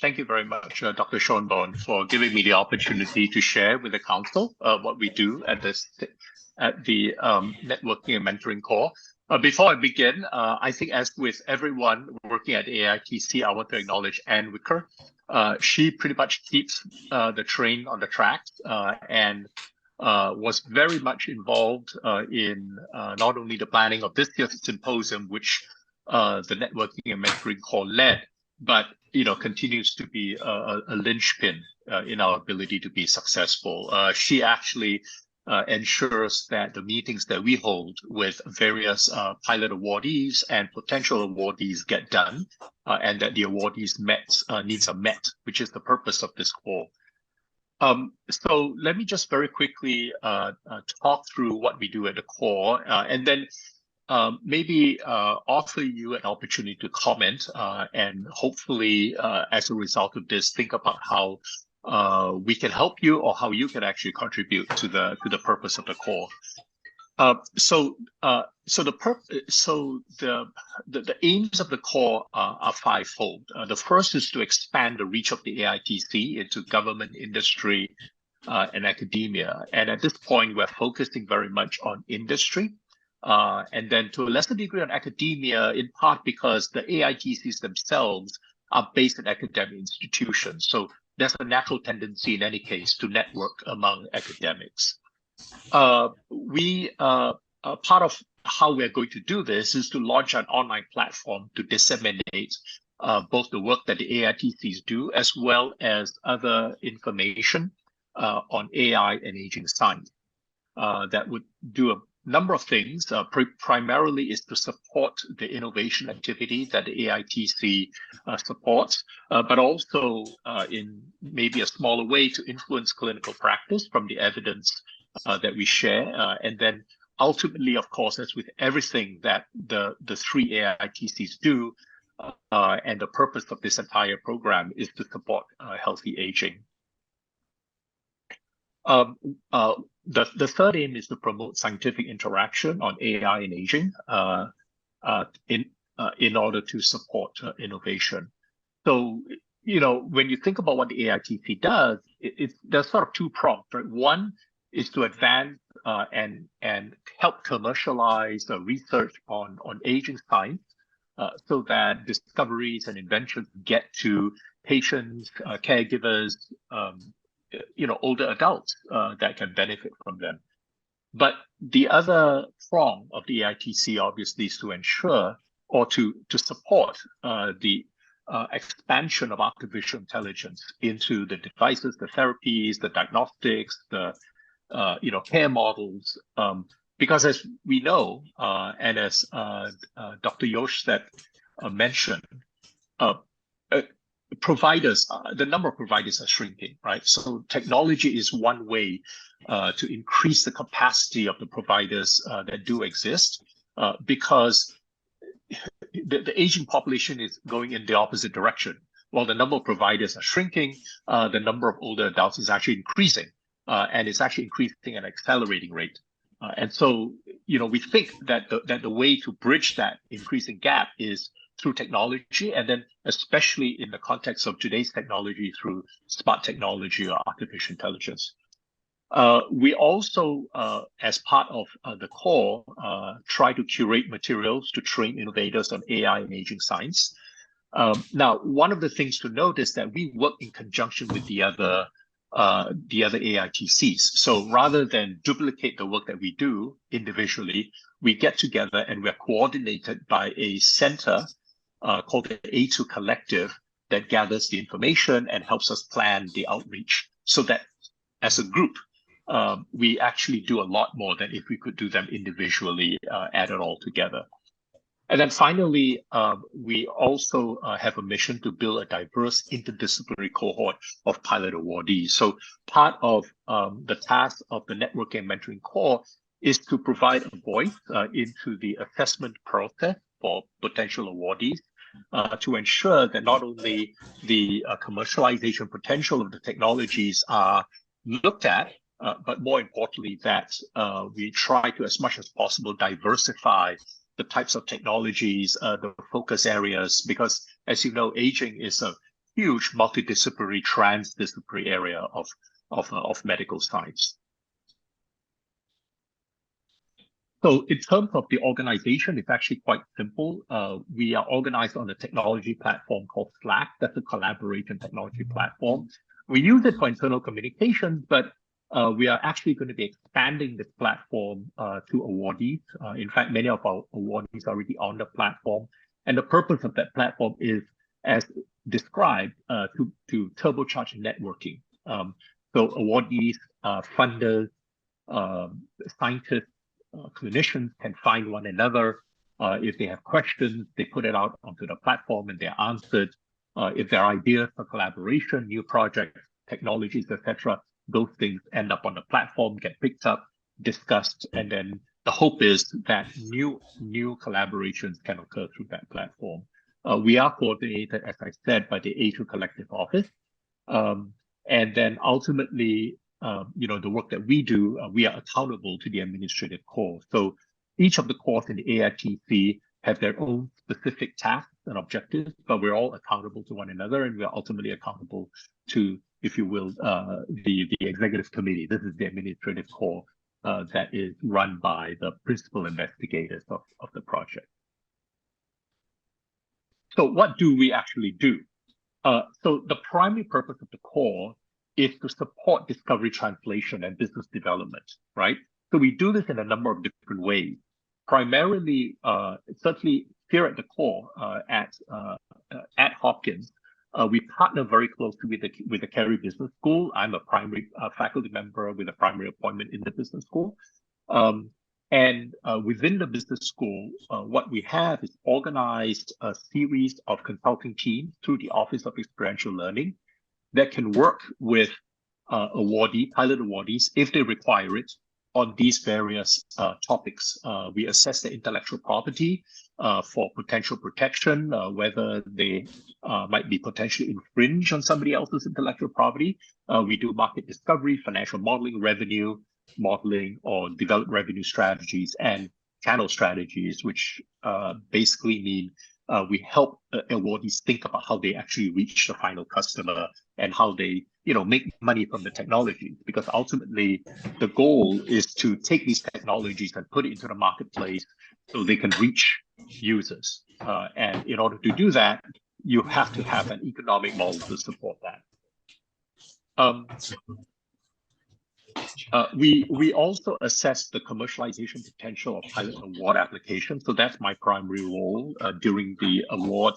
thank you very much, Dr. Schonborn, for giving me the opportunity to share with the Council what we do at the Networking and Mentoring Core. Before I begin, I think as with everyone working at AITC, I want to acknowledge Ann Wicker. She pretty much keeps the train on the tracks and was very much involved in not only the planning of this year's symposium, which the Networking and Mentoring Core led, but continues to be a linchpin in our ability to be successful. She actually ensures that the meetings that we hold with various pilot awardees and potential awardees get done, and that the awardees' needs are met, which is the purpose of this core. So let me just very quickly talk through what we do at the core, and then maybe offer you an opportunity to comment, and hopefully, as a result of this, think about how we can help you or how you can actually contribute to the purpose of the core. So the aims of the core are fivefold. The first is to expand the reach of the AITC into government, industry, and academia. And at this point, we're focusing very much on industry, and then to a lesser degree on academia, in part because the AITCs themselves are based in academic institutions. So there's a natural tendency in any case to network among academics. Part of how we're going to do this is to launch an online platform to disseminate both the work that the AITCs do, as well as other information on AI and aging science. That would do a number of things. Primarily is to support the innovation activity that the AITC supports, but also in maybe a smaller way to influence clinical practice from the evidence that we share. And then ultimately, of course, as with everything that the three AITCs do, and the purpose of this entire program is to support healthy aging. The third aim is to promote scientific interaction on AI and aging in order to support innovation. So, when you think about what the AITC does, there's sort of two prongs, right? One is to advance and help commercialize the research on aging science, so that discoveries and inventions get to patients, caregivers, older adults that can benefit from them. But the other prong of the AITC obviously is to ensure or to support the expansion of artificial intelligence into the devices, the therapies, the diagnostics, the care models, because as we know, and as Dr. Yosh mentioned, providers, the number of providers are shrinking, right? So technology is one way to increase the capacity of the providers that do exist, because the aging population is going in the opposite direction. While the number of providers are shrinking, the number of older adults is actually increasing, and it's actually increasing at an accelerating rate. And so, we think that the way to bridge that increasing gap is through technology, and then especially in the context of today's technology, through smart technology or artificial intelligence. We also, as part of the core, try to curate materials to train innovators on AI and aging science. Now, one of the things to note is that we work in conjunction with the other AITCs. So rather than duplicate the work that we do individually, we get together and we're coordinated by a center called the A2 Collective that gathers the information and helps us plan the outreach, so that as a group, we actually do a lot more than if we could do them individually, added all together. And then finally, we also have a mission to build a diverse interdisciplinary cohort of pilot awardees. So part of the task of the Networking and Mentoring Core is to provide a voice into the assessment process for potential awardees, to ensure that not only the commercialization potential of the technologies are looked at, but more importantly, that we try to, as much as possible, diversify the types of technologies, the focus areas, because as you know, aging is a huge multidisciplinary, transdisciplinary area of medical science. So in terms of the organization, it's actually quite simple. We are organized on a technology platform called Slack. That's a collaboration technology platform. We use it for internal communications, but we are actually going to be expanding this platform to awardees. In fact, many of our awardees are already on the platform. And the purpose of that platform is, as described, to turbocharge networking. So awardees, funders, scientists, clinicians can find one another. If they have questions, they put it out onto the platform and they're answered. If there are ideas for collaboration, new projects, technologies, etc., those things end up on the platform, get picked up, discussed, and then the hope is that new collaborations can occur through that platform. We are coordinated, as I said, by the A2 Collective Office. And then ultimately, the work that we do, we are accountable to the administrative core. So each of the cores in the AITC have their own specific tasks and objectives, but we're all accountable to one another, and we're ultimately accountable to, if you will, the executive committee. This is the administrative core that is run by the principal investigators of the project. So what do we actually do? So the primary purpose of the core is to support discovery, translation, and business development, right? So we do this in a number of different ways. Primarily, certainly here at the core at Hopkins, we partner very closely with the Carey Business School. I'm a primary faculty member with a primary appointment in the business school. And within the business school, what we have is organized a series of consulting teams through the Office of Experiential Learning that can work with pilot awardees, if they require it, on these various topics. We assess the intellectual property for potential protection, whether they might be potentially infringe on somebody else's intellectual property. We do market discovery, financial modeling, revenue modeling, or develop revenue strategies and channel strategies, which basically mean we help awardees think about how they actually reach the final customer and how they, make money from the technology. Because ultimately, the goal is to take these technologies and put it into the marketplace so they can reach users. And in order to do that, you have to have an economic model to support that. We also assess the commercialization potential of pilot award applications. So that's my primary role during the award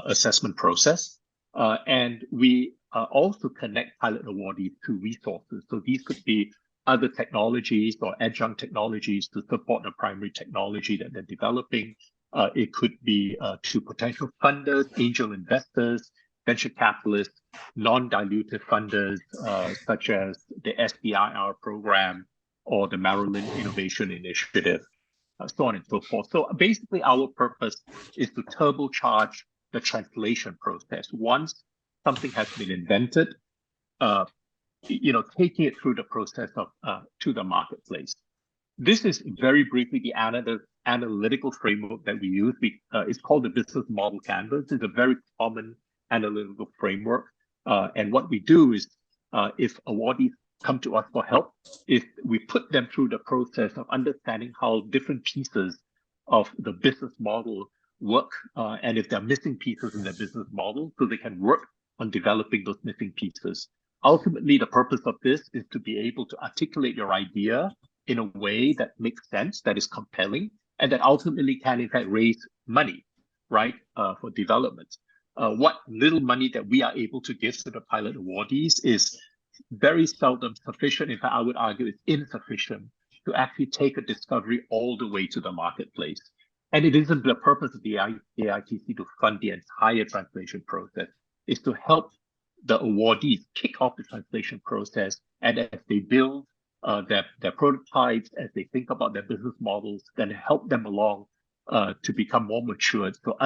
assessment process. And we also connect pilot awardees to resources. So these could be other technologies or adjunct technologies to support the primary technology that they're developing. It could be to potential funders, angel investors, venture capitalists, non-dilutive funders, such as the SBIR program or the Maryland Innovation Initiative, so on and so forth. So basically, our purpose is to turbocharge the translation process. Once something has been invented, taking it through the process of to the marketplace. This is very briefly the analytical framework that we use. It's called the business model canvas. It's a very common analytical framework. And what we do is, if awardees come to us for help, is we put them through the process of understanding how different pieces of the business model work, and if there are missing pieces in the business model, so they can work on developing those missing pieces. Ultimately, the purpose of this is to be able to articulate your idea in a way that makes sense, that is compelling, and that ultimately can, in fact, raise money, right, for development. What little money that we are able to give to the pilot awardees is very seldom sufficient. In fact, I would argue it's insufficient to actually take a discovery all the way to the marketplace. And it isn't the purpose of the AITC to fund the entire translation process. It's to help the awardees kick off the translation process, and as they build their prototypes, as they think about their business models, then help them along to become more matured, so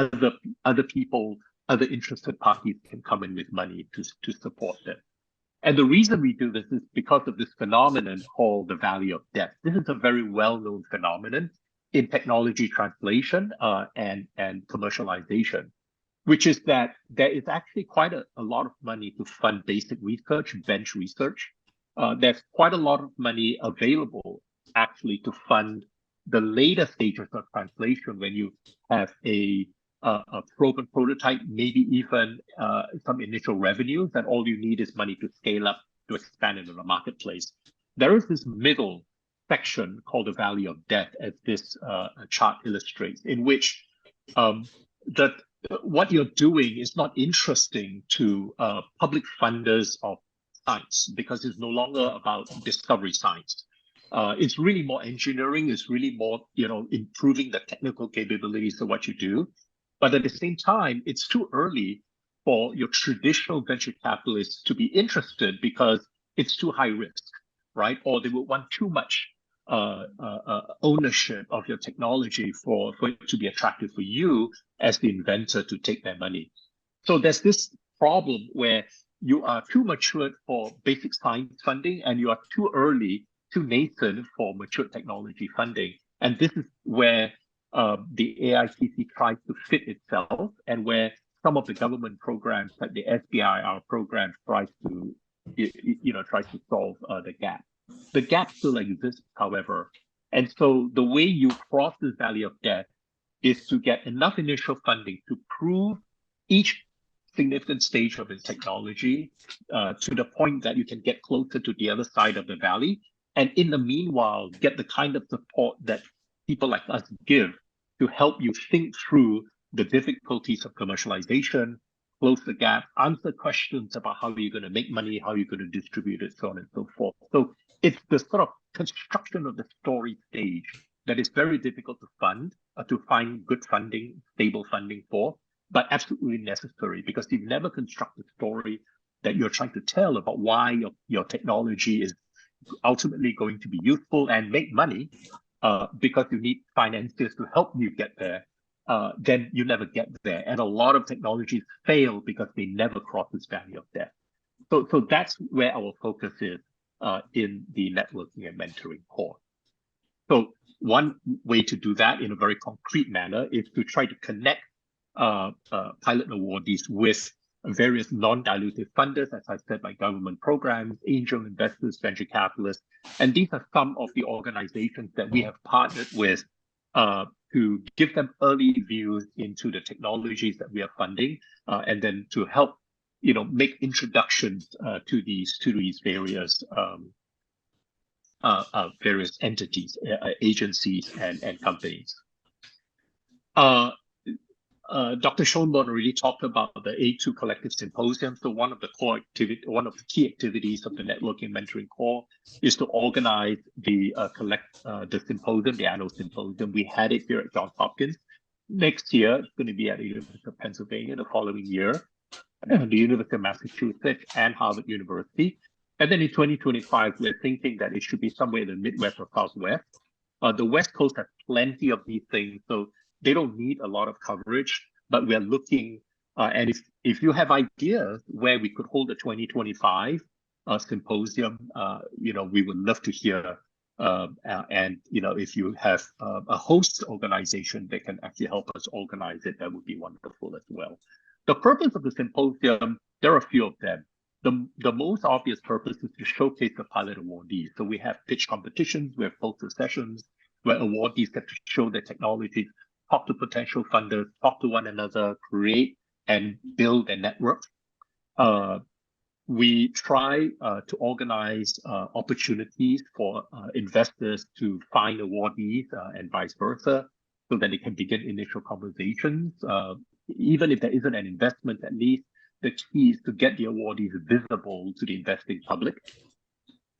other people, other interested parties can come in with money to support them. And the reason we do this is because of this phenomenon called the valley of death. This is a very well-known phenomenon in technology translation and commercialization. which is that there is actually quite a lot of money to fund basic research, bench research. There's quite a lot of money available actually to fund the later stages of translation when you have a proven prototype, maybe even some initial revenues, and all you need is money to scale up to expand into the marketplace. There is this middle section called the valley of death, as this chart illustrates, in which that what you're doing is not interesting to public funders of science because it's no longer about discovery science. It's really more engineering. It's really more, improving the technical capabilities of what you do. But at the same time, it's too early for your traditional venture capitalists to be interested because it's too high risk, right? Or they would want too much ownership of your technology for it to be attractive for you as the inventor to take their money. So there's this problem where you are too mature for basic science funding and you are too early, too nascent for mature technology funding. And this is where the AICC tries to fit itself, and where some of the government programs, like the SBIR program, tries to solve the gap. The gap still exists, however. And so the way you cross this valley of death is to get enough initial funding to prove each significant stage of the technology to the point that you can get closer to the other side of the valley. And in the meanwhile, get the kind of support that people like us give to help you think through the difficulties of commercialization, close the gap, answer questions about how you're going to make money, how you're going to distribute it, so on and so forth. So it's the sort of construction of the story stage that is very difficult to fund, to find good funding, stable funding for, but absolutely necessary, because you've never constructed a story that you're trying to tell about why your technology is ultimately going to be useful and make money, because you need financiers to help you get there. Then you never get there. And a lot of technologies fail because they never cross this valley of death. So that's where our focus is in the networking and mentoring core. So one way to do that in a very concrete manner is to try to connect pilot awardees with various non-dilutive funders, as I said, like government programs, angel investors, venture capitalists. And these are some of the organizations that we have partnered with to give them early views into the technologies that we are funding, and then to help, make introductions to these various various entities, agencies, and companies. Dr. Schoenborn already talked about the A2 Collective Symposium. So one of the key activities of the Networking Mentoring Core is to organize the symposium, the annual symposium. We had it here at Johns Hopkins. Next year, it's going to be at the University of Pennsylvania. The following year, the University of Massachusetts and Harvard University. And then in 2025, we're thinking that it should be somewhere in the Midwest or Southwest. The West Coast has plenty of these things, so they don't need a lot of coverage, but we're looking, and if you have ideas where we could hold a 2025 symposium, we would love to hear. And, if you have a host organization that can actually help us organize it, that would be wonderful as well. The purpose of the symposium, there are a few of them. The most obvious purpose is to showcase the pilot awardees. So we have pitch competitions, we have poster sessions where awardees get to show their technologies, talk to potential funders, talk to one another, create and build a network. We try to organize opportunities for investors to find awardees and vice versa, so that they can begin initial conversations. Even if there isn't an investment, at least the key is to get the awardees visible to the investing public,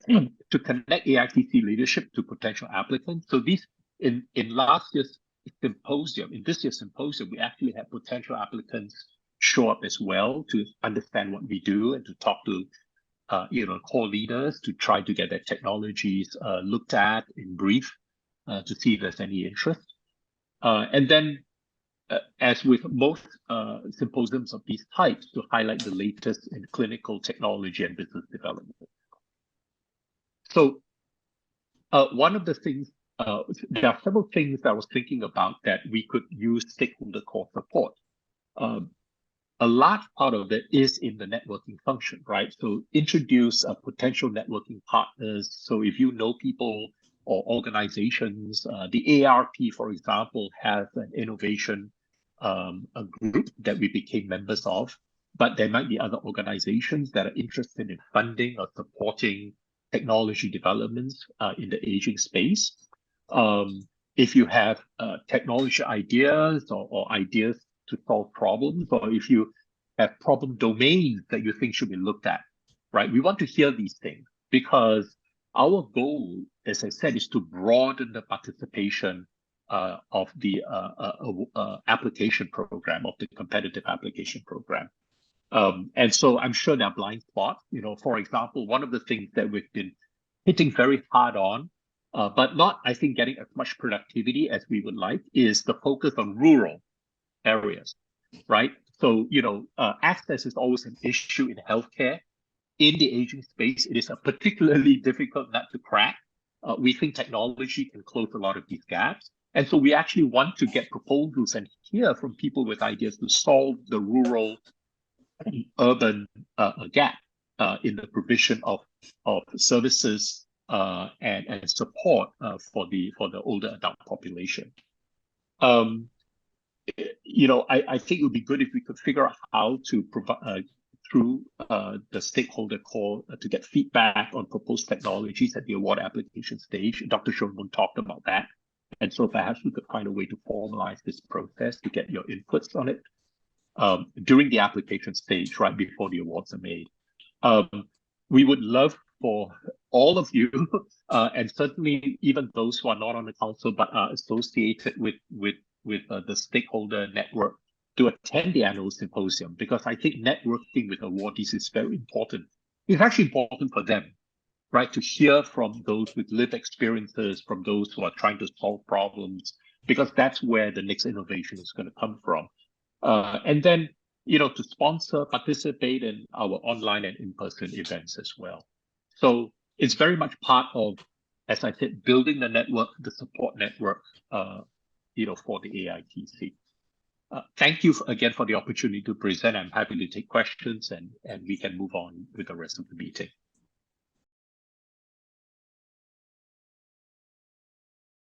to connect AICC leadership to potential applicants. So these, in last year's symposium, in this year's symposium, we actually had potential applicants show up as well to understand what we do and to talk to core leaders to try to get their technologies looked at in brief, to see if there's any interest. And then, as with most symposiums of these types, to highlight the latest in clinical technology and business development. So one of the things, there are several things I was thinking about that we could use stakeholder core support. a large part of it is in the networking function, right? So introduce potential networking partners. So if you know people or organizations, the ARP, for example, has an innovation a group that we became members of, but there might be other organizations that are interested in funding or supporting technology developments in the aging space. If you have technology ideas or ideas to solve problems, or if you have problem domains that you think should be looked at, right? We want to hear these things because our goal, as I said, is to broaden the participation of the application program, of the competitive application program. And so I'm sure there are blind spots. You know, for example, one of the things that we've been hitting very hard on, but not, I think, getting as much productivity as we would like, is the focus on rural areas, right? So, you know, access is always an issue in healthcare. In the aging space, it is a particularly difficult nut to crack. We think technology can close a lot of these gaps. And so we actually want to get proposals and hear from people with ideas to solve the rural and urban gap in the provision of services and support for the older adult population. You know, I think it would be good if we could figure out how to provide through the stakeholder call to get feedback on proposed technologies at the award application stage. Dr. Shonbon talked about that. And so perhaps we could find a way to formalize this process to get your inputs on it during the application stage, right before the awards are made. We would love for all of you, and certainly even those who are not on the council but are associated with the stakeholder network, to attend the annual symposium, because I think networking with awardees is very important. It's actually important for them, right, to hear from those with lived experiences, from those who are trying to solve problems, because that's where the next innovation is going to come from. And then, you know, to sponsor, participate in our online and in-person events as well. So it's very much part of, as I said, building the network, the support network, you know, for the AITC. Thank you again for the opportunity to present. I'm happy to take questions, and we can move on with the rest of the meeting.